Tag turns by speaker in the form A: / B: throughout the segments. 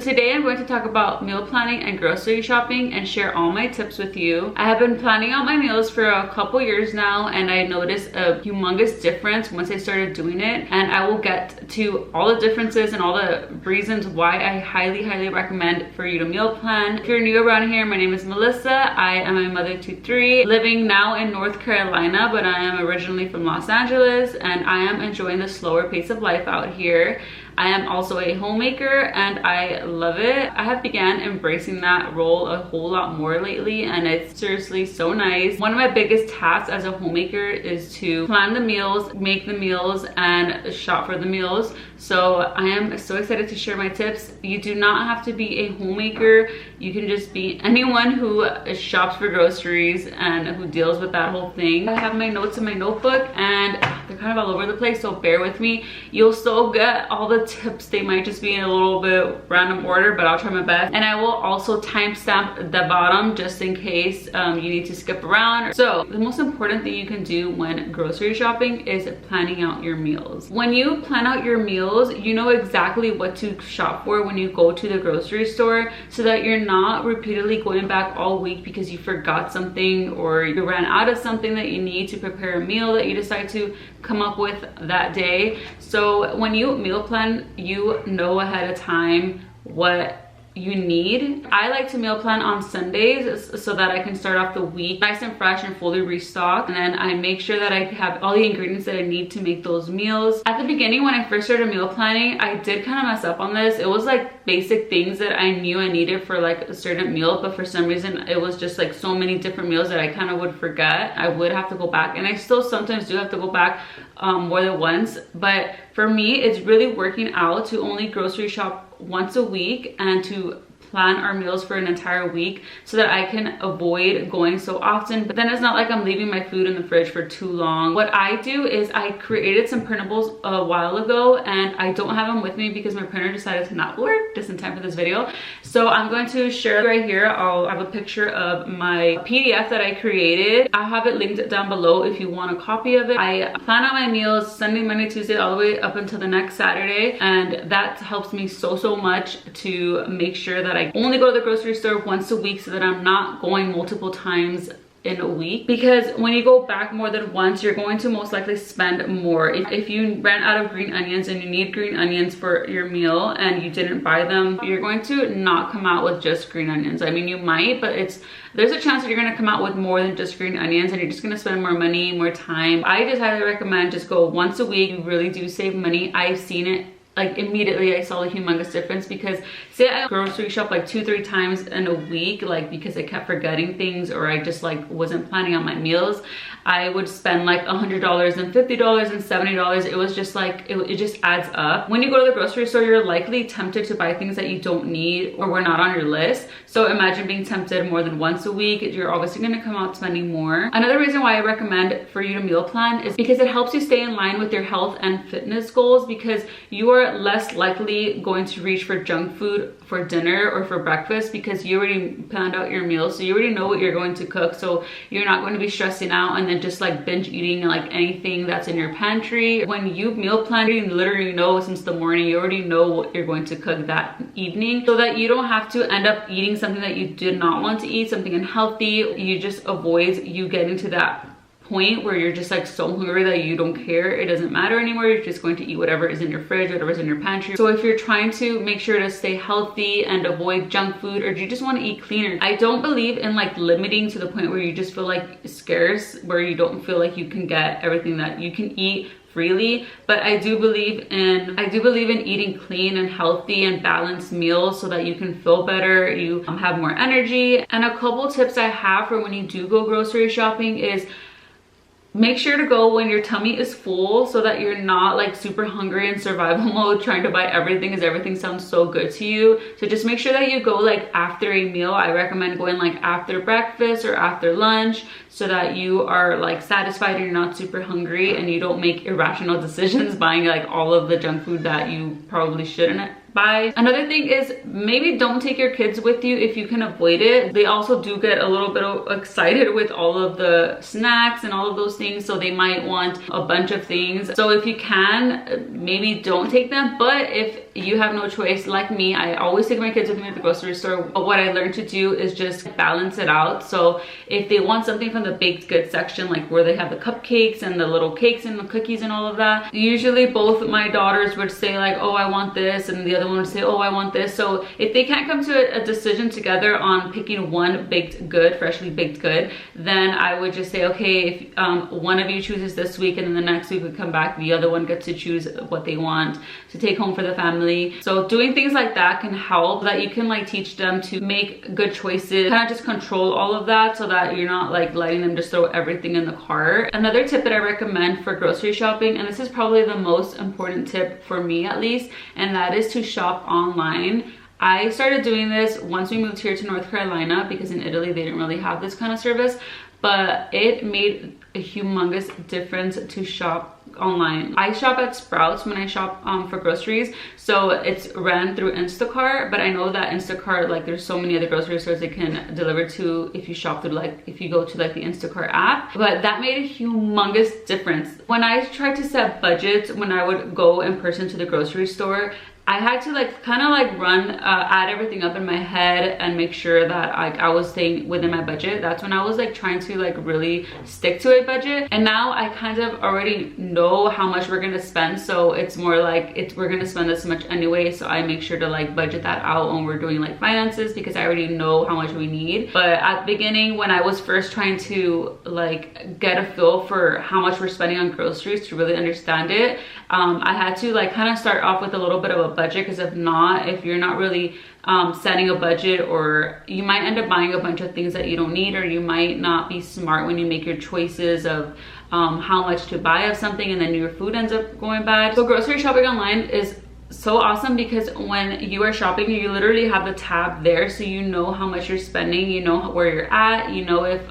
A: Today I'm going to talk about meal planning and grocery shopping and share all my tips with you. I have been planning out my meals for a couple years now, and I noticed a humongous difference once I started doing it, and I will get to all the differences and all the reasons why I highly recommend for you to meal plan. If you're new around here, my name is Melissa. I am a mother to 3, living now in North Carolina, but I am originally from Los Angeles, and I am enjoying the slower pace of life out here. I am also a homemaker and I love it. I have began embracing that role a whole lot more lately, and it's seriously so nice. One of my biggest tasks as a homemaker is to plan the meals, make the meals, and shop for the meals. So I am so excited to share my tips. You do not have to be a homemaker. You can just be anyone who shops for groceries and who deals with that whole thing. I have my notes in my notebook and they're kind of all over the place, so bear with me. You'll still get all the tips. They might just be in a little bit random order, but I'll try my best. And I will also timestamp the bottom just in case you need to skip around. So the most important thing you can do when grocery shopping is planning out your meals. When you plan out your meals, you know exactly what to shop for when you go to the grocery store, so that you're not repeatedly going back all week because you forgot something or you ran out of something that you need to prepare a meal that you decide to come up with that day. So when you meal plan, you know ahead of time what you need. I like to meal plan on Sundays so that I can start off the week nice and fresh and fully restocked, and then I make sure that I have all the ingredients that I need to make those meals. At the beginning, when I first started meal planning, I did kind of mess up on this. It was like basic things that I knew I needed for like a certain meal, but for some reason it was just like so many different meals that I kind of would forget. I would have to go back, and I still sometimes do have to go back more than once, but for me it's really working out to only grocery shop once a week and to plan our meals for an entire week so that I can avoid going so often. But then it's not like I'm leaving my food in the fridge for too long. What I do is I created some printables a while ago, and I don't have them with me because my printer decided to not work just in time for this video. So I'm going to share right here. I'll have a picture of my PDF that I created. I'll have it linked down below if you want a copy of it. I plan out my meals Sunday, Monday, Tuesday, all the way up until the next Saturday, and that helps me so much to make sure that I only go to the grocery store once a week, so that I'm not going multiple times in a week. Because when you go back more than once, you're going to most likely spend more. If you ran out of green onions and you need green onions for your meal and you didn't buy them, you're going to not come out with just green onions. I mean, you might, but there's a chance that you're going to come out with more than just green onions, and you're just going to spend more money, more time. I just highly recommend just go once a week. You really do save money. I've seen it. Like immediately I saw a humongous difference, because say I grocery shop like 2-3 times in a week, like because I kept forgetting things or I just like wasn't planning on my meals, I would spend like $100 and $50 and $70. It was just like it just adds up. When you go to the grocery store, you're likely tempted to buy things that you don't need or were not on your list. So imagine being tempted more than once a week. You're obviously going to come out spending more. Another reason why I recommend for you to meal plan is because it helps you stay in line with your health and fitness goals, because you are less likely going to reach for junk food for dinner or for breakfast because you already planned out your meals. So you already know what you're going to cook, so you're not going to be stressing out and then just like binge eating like anything that's in your pantry. When you meal plan, you literally know since the morning. You already know what you're going to cook that evening, so that you don't have to end up eating something that you did not want to eat, something unhealthy. You just avoid you getting to that point where you're just like so hungry that you don't care. It doesn't matter anymore. You're just going to eat whatever is in your fridge, whatever's in your pantry. So if you're trying to make sure to stay healthy and avoid junk food, or you just want to eat cleaner, I don't believe in like limiting to the point where you just feel like scarce, where you don't feel like you can get everything that you can eat freely. But I do believe in eating clean and healthy and balanced meals so that you can feel better, you have more energy. And a couple tips I have for when you do go grocery shopping is make sure to go when your tummy is full, so that you're not like super hungry in survival mode trying to buy everything because everything sounds so good to you. So just make sure that you go like after a meal. I recommend going like after breakfast or after lunch, so that you are like satisfied and you're not super hungry and you don't make irrational decisions buying like all of the junk food that you probably shouldn't buy. Another thing is maybe don't take your kids with you if you can avoid it. They also do get a little bit excited with all of the snacks and all of those things, so they might want a bunch of things. So if you can, maybe don't take them. But if you have no choice. Like me, I always take my kids with me at the grocery store. What I learned to do is just balance it out. So if they want something from the baked goods section, like where they have the cupcakes and the little cakes and the cookies and all of that, usually both my daughters would say like, oh, I want this, and the other one would say, oh, I want this. So if they can't come to a decision together on picking one baked good, freshly baked good, then I would just say, okay, if one of you chooses this week and then the next week we come back, the other one gets to choose what they want to take home for the family. So doing things like that can help, that you can like teach them to make good choices, kind of just control all of that, so that you're not like letting them just throw everything in the cart. Another tip that I recommend for grocery shopping, and this is probably the most important tip for me at least, and that is to shop online. I started doing this once we moved here to North Carolina, because in Italy they didn't really have this kind of service, but it made a humongous difference to shop online. I shop at Sprouts when I shop for groceries, so it's ran through Instacart, but I know that Instacart, like there's so many other grocery stores they can deliver to if you shop through, like if you go to like the Instacart app, but that made a humongous difference. When I tried to set budgets, when I would go in person to the grocery store, I had to like kind of like add everything up in my head and make sure that I was staying within my budget. That's when I was like trying to like really stick to a budget. And now I kind of already know how much we're gonna spend. So it's more like we're gonna spend this much anyway. So I make sure to like budget that out when we're doing like finances, because I already know how much we need. But at the beginning, when I was first trying to like get a feel for how much we're spending on groceries to really understand it, I had to like kind of start off with a little bit of a budget, because if you're not really setting a budget, or you might end up buying a bunch of things that you don't need, or you might not be smart when you make your choices of how much to buy of something, and then your food ends up going bad. So grocery shopping online is so awesome, because when you are shopping, you literally have the tab there, so you know how much you're spending, you know where you're at, you know if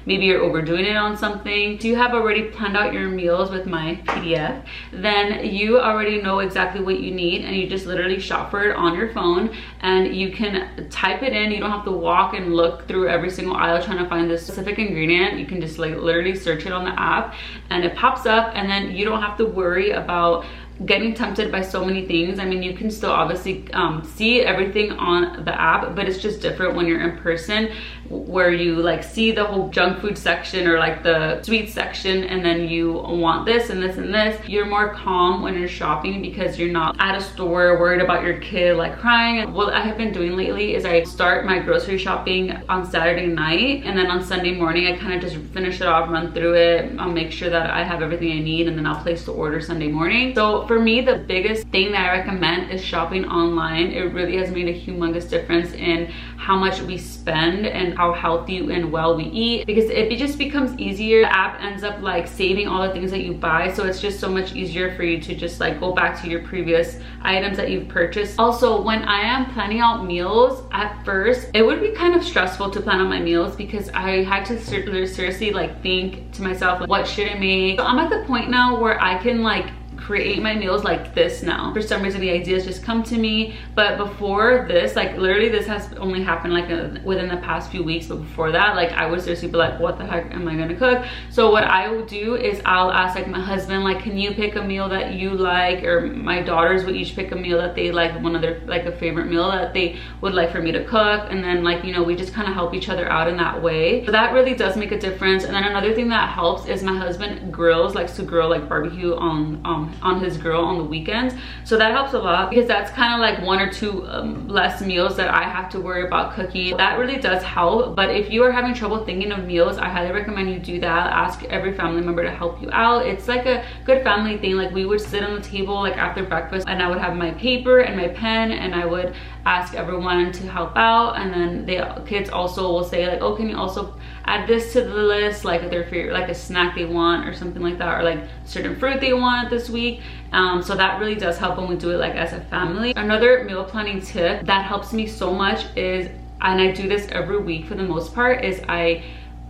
A: maybe you're overdoing it on something. So you have already planned out your meals with my PDF, then you already know exactly what you need, and you just literally shop for it on your phone, and you can type it in. You don't have to walk and look through every single aisle trying to find this specific ingredient. You can just like literally search it on the app and it pops up, and then you don't have to worry about getting tempted by so many things. I mean, you can still obviously see everything on the app, but it's just different when you're in person, where you like see the whole junk food section or like the sweet section, and then you want this and this and this. You're more calm when you're shopping, because you're not at a store worried about your kid like crying. What I have been doing lately is I start my grocery shopping on Saturday night, and then on Sunday morning I kind of just finish it off, run through it, I'll make sure that I have everything I need, and then I'll place the order Sunday morning. So for me, the biggest thing that I recommend is shopping online. It really has made a humongous difference in how much we spend and how healthy and well we eat, because it just becomes easier. The app ends up like saving all the things that you buy, so it's just so much easier for you to just like go back to your previous items that you've purchased. Also, when I am planning out meals, at first it would be kind of stressful to plan out my meals, because I had to seriously like think to myself, like, what should I make? So I'm at the point now where I can like create my meals like this now. For some reason the ideas just come to me, but before this, like literally this has only happened like within the past few weeks, but before that, like I would seriously be like, what the heck am I gonna cook? So what I will do is I'll ask like my husband, like, can you pick a meal that you like? Or my daughters would each pick a meal that they like, one of their like a favorite meal that they would like for me to cook, and then like, you know, we just kind of help each other out in that way. So that really does make a difference. And then another thing that helps is my husband likes to grill like barbecue on his grill on the weekends, so that helps a lot, because that's kind of like one or two less meals that I have to worry about cooking. That really does help. But if you are having trouble thinking of meals, I highly recommend you do that. Ask every family member to help you out. It's like a good family thing. Like we would sit on the table like after breakfast, and I would have my paper and my pen, and I would ask everyone to help out, and then the kids also will say like, oh, can you also add this to the list, like their favorite, like a snack they want or something like that, or like certain fruit they want this week. So that really does help when we do it like as a family. Another meal planning tip that helps me so much is, and I do this every week for the most part, is I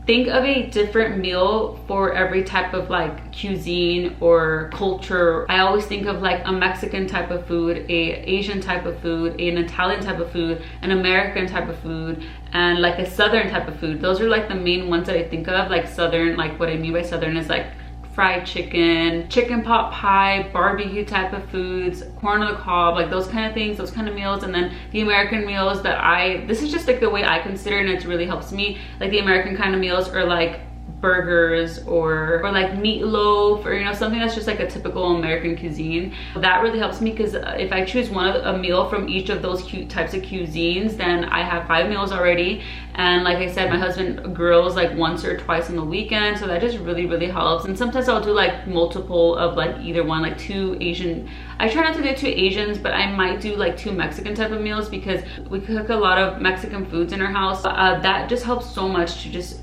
A: think of a different meal for every type of like cuisine or culture. I always think of like a Mexican type of food, a Asian type of food, an Italian type of food, an American type of food, and like a Southern type of food. Those are like the main ones that I think of, like Southern. Like what I mean by Southern is like fried chicken, chicken pot pie, barbecue type of foods, corn on the cob, like those kind of things, those kind of meals. And then the American meals that this is just like the way I consider it, and it really helps me. Like the American kind of meals are like burgers or like meatloaf, or you know, something that's just like a typical American cuisine. That really helps me, because if I choose a meal from each of those types of cuisines, then I have 5 meals already. And like I said, my husband grills like once or twice on the weekend, so that just really helps. And sometimes I'll do like multiple of like either one, like 2 Asian. I try not to do 2 Asians, but I might do like 2 Mexican type of meals, because we cook a lot of Mexican foods in our house. That just helps so much to just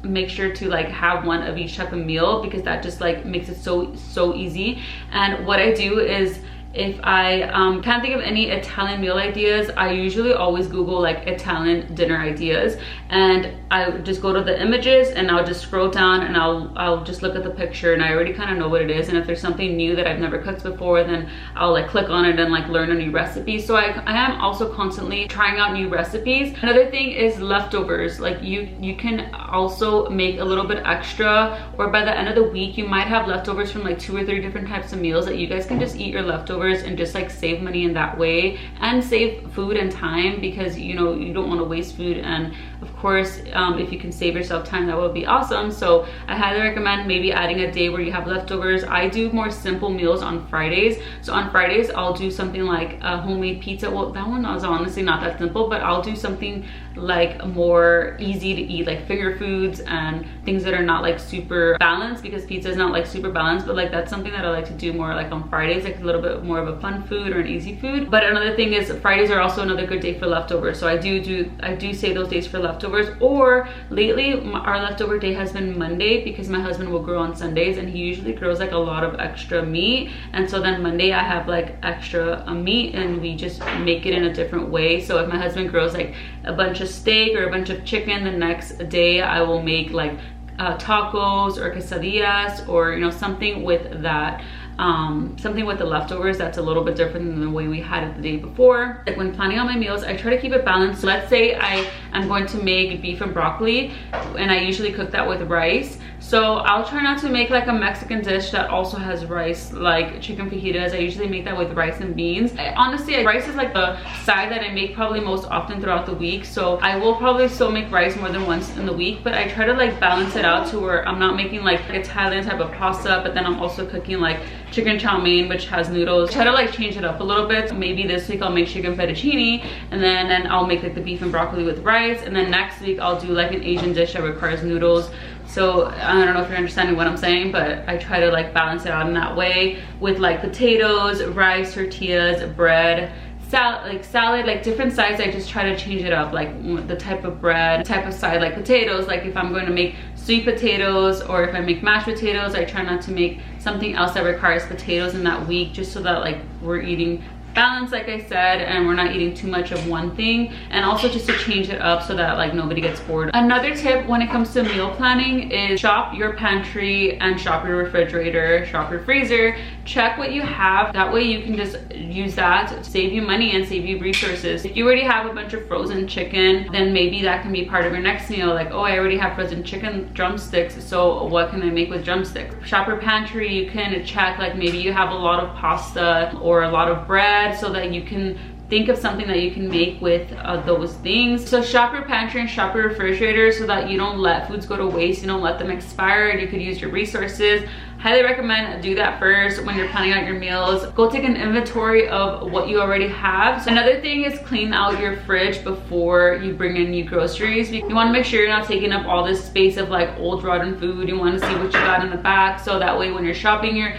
A: make sure to like have one of each type of meal, because that just like makes it so easy. And what I do is, if I can't think of any Italian meal ideas, I usually always Google like Italian dinner ideas, and I just go to the images and I'll just scroll down and I'll just look at the picture, and I already kind of know what it is. And if there's something new that I've never cooked before, then I'll like click on it and like learn a new recipe. So I am also constantly trying out new recipes. Another thing is leftovers. Like you can also make a little bit extra, or by the end of the week you might have leftovers from like 2 or 3 different types of meals that you guys can just eat your leftovers and just like save money in that way, and save food and time, because you know you don't want to waste food. And of course, if you can save yourself time, that would be awesome. So I highly recommend maybe adding a day where you have leftovers. I do more simple meals on Fridays. So on Fridays I'll do something like a homemade pizza. Well, that one is honestly not that simple, but I'll do something like more easy to eat, like finger foods and things that are not like super balanced, because pizza is not like super balanced. But like that's something that I like to do more like on Fridays, like a little bit more of a fun food or an easy food. But another thing is, Fridays are also another good day for leftovers. So I do save those days for leftovers. Or lately our leftover day has been Monday, because my husband will grill on Sundays, and he usually grills like a lot of extra meat. And so then Monday I have like extra meat, and we just make it in a different way. So if my husband grills like a bunch of steak or a bunch of chicken, the next day I will make like tacos or quesadillas, or you know, something with that, something with the leftovers that's a little bit different than the way we had it the day before. Like when planning out my meals, I try to keep it balanced. So let's say I am going to make beef and broccoli, and I usually cook that with rice. So I'll try not to make like a Mexican dish that also has rice, like chicken fajitas. I usually make that with rice and beans. Honestly, rice is like the side that I make probably most often throughout the week. So I will probably still make rice more than once in the week, but I try to like balance it out to where I'm not making like Italian type of pasta, but then I'm also cooking like chicken chow mein, which has noodles. Try to like change it up a little bit. So maybe this week I'll make chicken fettuccine, and then I'll make like the beef and broccoli with rice, and then next week I'll do like an Asian dish that requires noodles. So I don't know if you're understanding what I'm saying, but I try to like balance it out in that way, with like potatoes, rice, tortillas, bread, salad, like different sides. I just try to change it up, like the type of bread, type of side, like potatoes. Like if I'm going to make sweet potatoes, or if I make mashed potatoes, I try not to make something else that requires potatoes in that week, just so that like we're eating balance, like I said, and we're not eating too much of one thing. And also just to change it up so that like nobody gets bored. Another tip when it comes to meal planning is shop your pantry and shop your refrigerator, shop your freezer, check what you have. That way you can just use that to save you money and save you resources. If you already have a bunch of frozen chicken, then maybe that can be part of your next meal. Like, oh, I already have frozen chicken drumsticks, so what can I make with drumsticks? Shop your pantry. You can check like maybe you have a lot of pasta or a lot of bread, so that you can think of something that you can make with those things. So shop your pantry and shop your refrigerator, so that you don't let foods go to waste, you don't let them expire, and you could use your resources. Highly recommend do that first when you're planning out your meals. Go take an inventory of what you already have. So another thing is clean out your fridge before you bring in new groceries. You want to make sure you're not taking up all this space of like old rotten food. You want to see what you got in the back, so that way when you're shopping your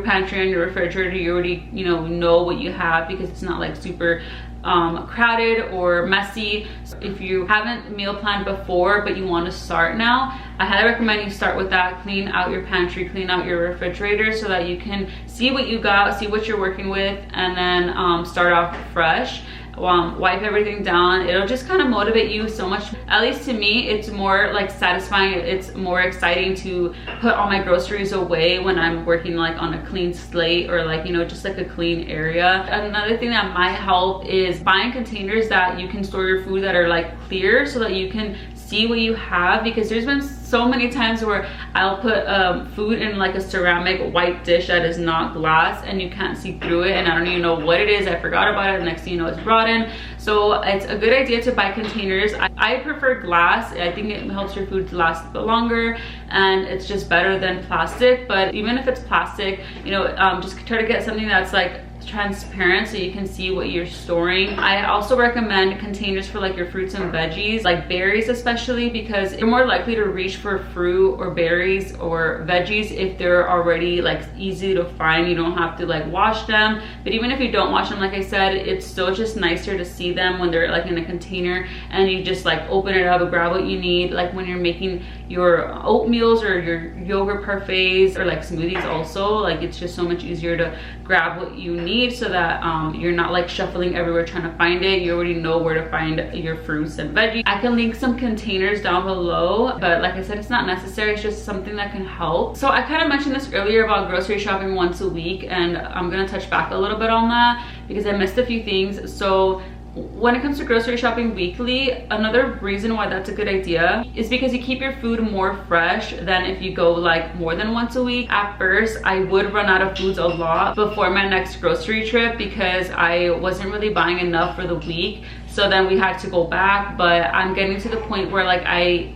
A: pantry and your refrigerator, you already know what you have, because it's not like super crowded or messy. So if you haven't meal planned before but you want to start now, I highly recommend you start with that. Clean out your pantry, clean out your refrigerator, so that you can see what you got, see what you're working with, and then start off fresh. Wipe everything down. It'll just kind of motivate you so much. At least to me, it's more like satisfying. It's more exciting to put all my groceries away when I'm working like on a clean slate, or like just like a clean area. Another thing that might help is buying containers that you can store your food that are like clear, so that you can see what you have, because there's been so many times where I'll put food in like a ceramic white dish that is not glass and you can't see through it, and I don't even know what it is. I forgot about it. The next thing you know, it's rotten. So it's a good idea to buy containers. I prefer glass. I think it helps your food last a bit longer, and it's just better than plastic. But even if it's plastic, you know, just try to get something that's like transparent so you can see what you're storing. I also recommend containers for like your fruits and veggies, like berries especially, because you're more likely to reach for fruit or berries or veggies if they're already like easy to find. You don't have to like wash them. But even if you don't wash them, like I said, it's still just nicer to see them when they're like in a container and you just like open it up and grab what you need, like when you're making your oatmeals or your yogurt parfaits or like smoothies also. Like it's just so much easier to grab what you need so that you're not like shuffling everywhere trying to find it. You already know where to find your fruits and veggies. I can link some containers down below, but like I said, it's not necessary. It's just something that can help. So I kind of mentioned this earlier about grocery shopping once a week, and I'm gonna touch back a little bit on that because I missed a few things. So when it comes to grocery shopping weekly, another reason why that's a good idea is because you keep your food more fresh than if you go like more than once a week. At first, I would run out of foods a lot before my next grocery trip because I wasn't really buying enough for the week. So then we had to go back, but I'm getting to the point where like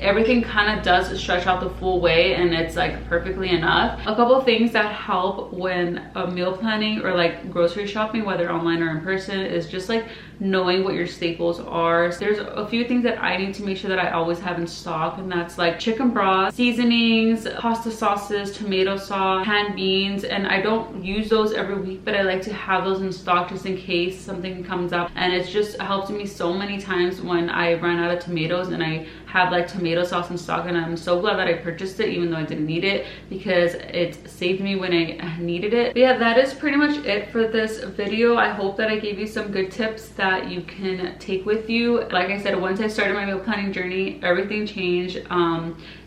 A: everything kind of does stretch out the full way and it's like perfectly enough. A couple of things that help when meal planning or like grocery shopping, whether online or in person, is just like knowing what your staples are. So there's a few things that I need to make sure that I always have in stock, and that's like chicken broth, seasonings, pasta sauces, tomato sauce, canned beans, and I don't use those every week, but I like to have those in stock just in case something comes up. And it's just helped me so many times when I ran out of tomatoes and I have like tomato sauce in stock, and I'm so glad that I purchased it even though I didn't need it, because it saved me when I needed it. But yeah, that is pretty much it for this video. I hope that I gave you some good tips that you can take with you. Like I said, once I started my meal planning journey, everything changed.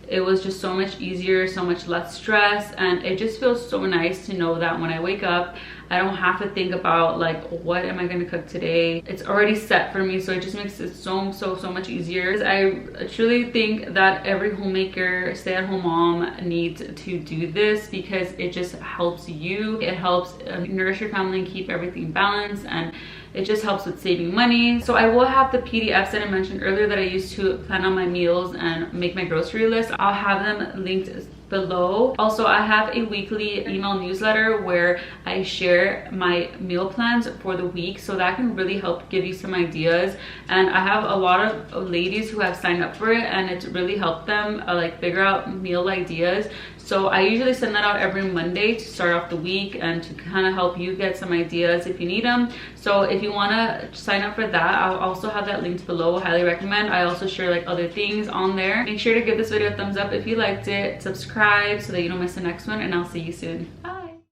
A: It was just so much easier, so much less stress, and it just feels so nice to know that when I wake up, I don't have to think about like, what am I gonna cook today? It's already set for me, so it just makes it so much easier. I truly think that every homemaker, stay-at-home mom needs to do this because it just helps you. It helps nourish your family and keep everything balanced, and it just helps with saving money. So I will have the PDFs that I mentioned earlier that I use to plan on my meals and make my grocery list. I'll have them linked below. Also, I have a weekly email newsletter where I share my meal plans for the week, so that can really help give you some ideas. And I have a lot of ladies who have signed up for it, and it's really helped them like figure out meal ideas. So I usually send that out every Monday to start off the week and to kind of help you get some ideas if you need them. So if you want to sign up for that, I'll also have that linked below. Highly recommend. I also share like other things on there. Make sure to give this video a thumbs up if you liked it. Subscribe so that you don't miss the next one, and I'll see you soon. Bye.